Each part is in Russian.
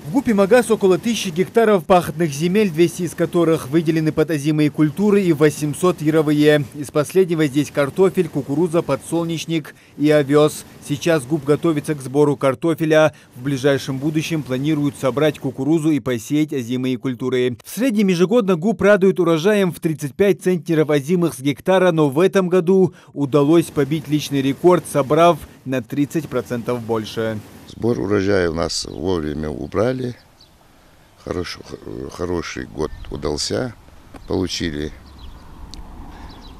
В ГУПе МАГАС около 1000 гектаров пахотных земель, 200 из которых выделены под озимые культуры и 800 яровые. Из последнего здесь картофель, кукуруза, подсолнечник и овес. Сейчас ГУП готовится к сбору картофеля. В ближайшем будущем планируют собрать кукурузу и посеять озимые культуры. В среднем ежегодно ГУП радует урожаем в 35 центнеров озимых с гектара, но в этом году удалось побить личный рекорд, собрав на 30% больше. Сбор урожая у нас вовремя убрали. Хороший год удался. Получили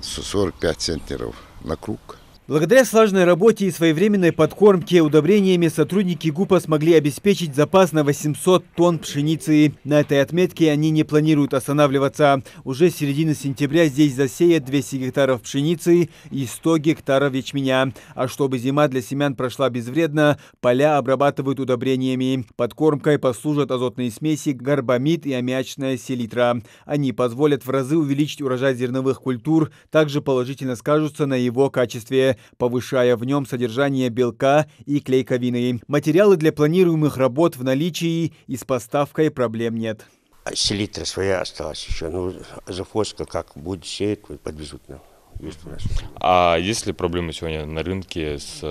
45 центнеров на круг. Благодаря слаженной работе и своевременной подкормке удобрениями сотрудники ГУПа смогли обеспечить запас на 800 тонн пшеницы. На этой отметке они не планируют останавливаться. Уже с середины сентября здесь засеят 200 гектаров пшеницы и 100 гектаров ячменя. А чтобы зима для семян прошла безвредно, поля обрабатывают удобрениями. Подкормкой послужат азотные смеси горбамид и аммиачная селитра. Они позволят в разы увеличить урожай зерновых культур, также положительно скажутся на его качестве, повышая в нем содержание белка и клейковины. Материалы для планируемых работ в наличии и с поставкой проблем нет. Селитра своя осталась еще. Ну, завозка как будет сеять, подвезут нам. Есть у нас. А есть ли проблемы сегодня на рынке с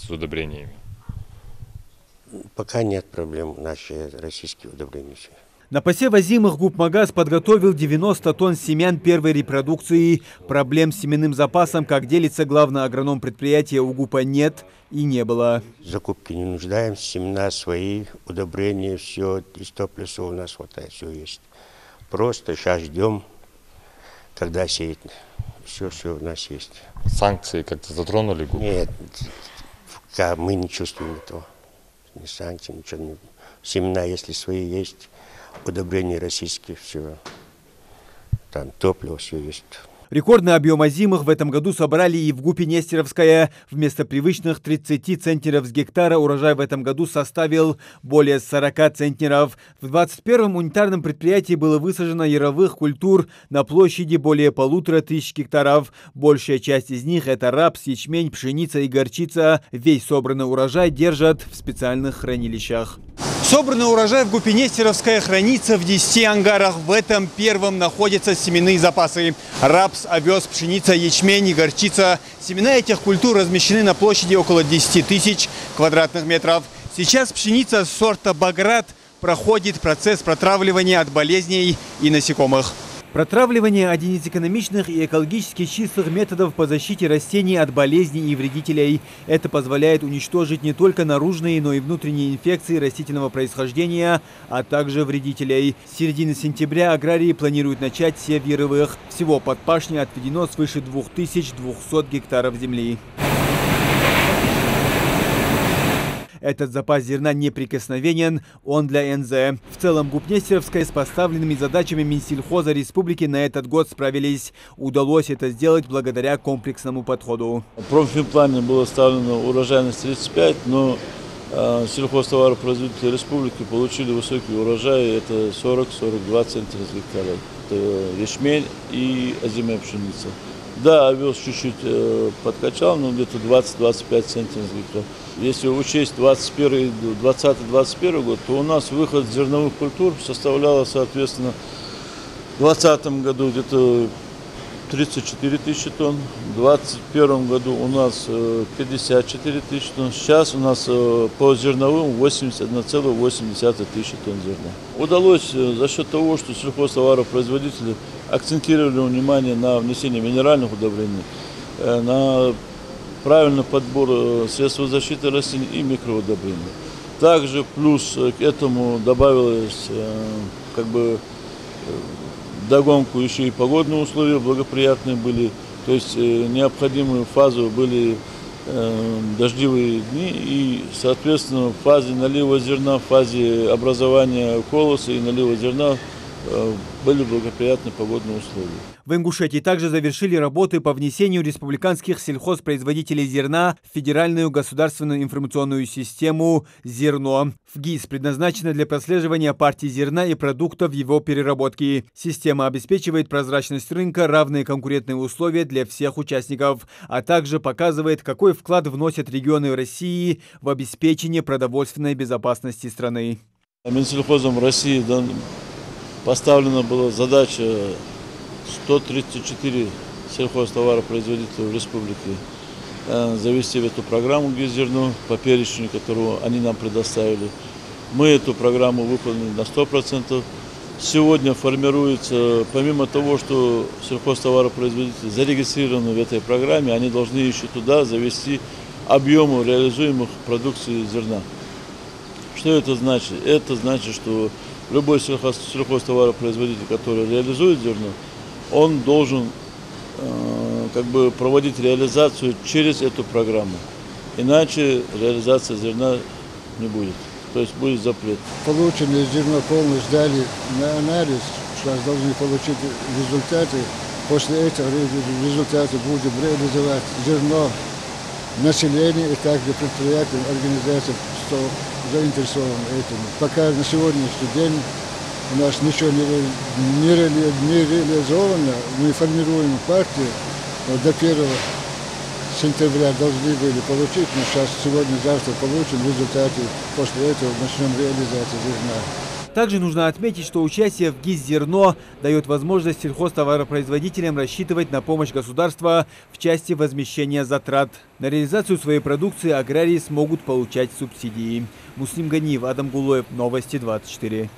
удобрениями? Пока нет проблем. Наши российские удобрения все. На посев озимых ГУП МАГАС подготовил 90 тонн семян первой репродукции. Проблем с семенным запасом, как делится главный агроном предприятия, у ГУПа нет и не было. Закупки не нуждаемся, семена свои, удобрения, все, из топлиса у нас хватает, все есть. Просто сейчас ждем, когда сеять. Все у нас есть. Санкции как-то затронули ГУП? Нет, мы не чувствуем этого. Ни санкций, ничего не. Семена, если свои есть, удобрения российские, все, там топливо, все есть. Рекордный объем озимых в этом году собрали и в ГУПе Нестеровская. Вместо привычных 30 центнеров с гектара урожай в этом году составил более 40 центнеров. В 21-м унитарном предприятии было высажено яровых культур на площади более 1500 гектаров. Большая часть из них – это рапс, ячмень, пшеница и горчица. Весь собранный урожай держат в специальных хранилищах. Собранный урожай в ГУПе Нестеровская хранится в 10 ангарах. В этом первом находятся семенные запасы. Рапс, овес, пшеница, ячмень и горчица. Семена этих культур размещены на площади около 10 тысяч квадратных метров. Сейчас пшеница сорта Баграт проходит процесс протравливания от болезней и насекомых. Протравливание – один из экономичных и экологически чистых методов по защите растений от болезней и вредителей. Это позволяет уничтожить не только наружные, но и внутренние инфекции растительного происхождения, а также вредителей. С середины сентября аграрии планируют начать сев яровых. Всего под пашни отведено свыше 2200 гектаров земли. Этот запас зерна неприкосновенен, он для НЗ. В целом ГУП Нестеровская с поставленными задачами Минсельхоза Республики на этот год справились. Удалось это сделать благодаря комплексному подходу. В промфинплане было ставлено урожайность 35, но сельхозтоваропроизводители республики получили высокий урожай, это 40-42 центнера с гектара. Это ячмень и озимая пшеница. Да, овес чуть-чуть подкачал, но где-то 20-25 центнеров с гектара. Если учесть 2020-2021 год, то у нас выход зерновых культур составлял, соответственно, в 2020 году где-то 34 тысячи тонн, в 2021 году у нас 54 тысячи тонн, сейчас у нас по зерновым 81,8 тысячи тонн зерна. Удалось за счет того, что сельхозтоваропроизводители акцентировали внимание на внесении минеральных удобрений, на правильный подбор средств защиты растений и микроудобрений. Также плюс к этому добавилось вдогонку еще и погодные условия благоприятные были, то есть необходимую фазу были дождевые дни и, соответственно, в фазе налива зерна, в фазе образования колоса и налива зерна были благоприятные погодные условия. В Ингушетии также завершили работы по внесению республиканских сельхозпроизводителей зерна в Федеральную государственную информационную систему «Зерно». ФГИС предназначена для прослеживания партий зерна и продуктов его переработки. Система обеспечивает прозрачность рынка, равные конкурентные условия для всех участников, а также показывает, какой вклад вносят регионы России в обеспечение продовольственной безопасности страны. Минсельхозом России поставлена была задача 134 сельхозтоваропроизводителей в республике завести в эту программу «Гиззерно» по перечню, которую они нам предоставили. Мы эту программу выполнили на 100%. Сегодня формируется, помимо того, что сельхозтоваропроизводители зарегистрированы в этой программе, они должны еще туда завести объемы реализуемых продукции зерна. Что это значит? Это значит, что любой сельхозтоваропроизводитель, который реализует зерно, он должен проводить реализацию через эту программу. Иначе реализация зерна не будет. То есть будет запрет. Полученное зерно полностью сдали на анализ, сейчас должны получить результаты. После этого результаты будем реализовать зерно населению и также предприятиям, организациям, что заинтересован этим. Пока на сегодняшний день у нас ничего не реализовано, мы формируем партию, до 1 сентября должны были получить, но сейчас сегодня-завтра получим результаты, после этого начнем реализацию зерна. Также нужно отметить, что участие в Гиззерно дает возможность сельхозтоваропроизводителям рассчитывать на помощь государства в части возмещения затрат. На реализацию своей продукции аграрии смогут получать субсидии. Муслим Ганиев, Адам Гулоев, Новости 24.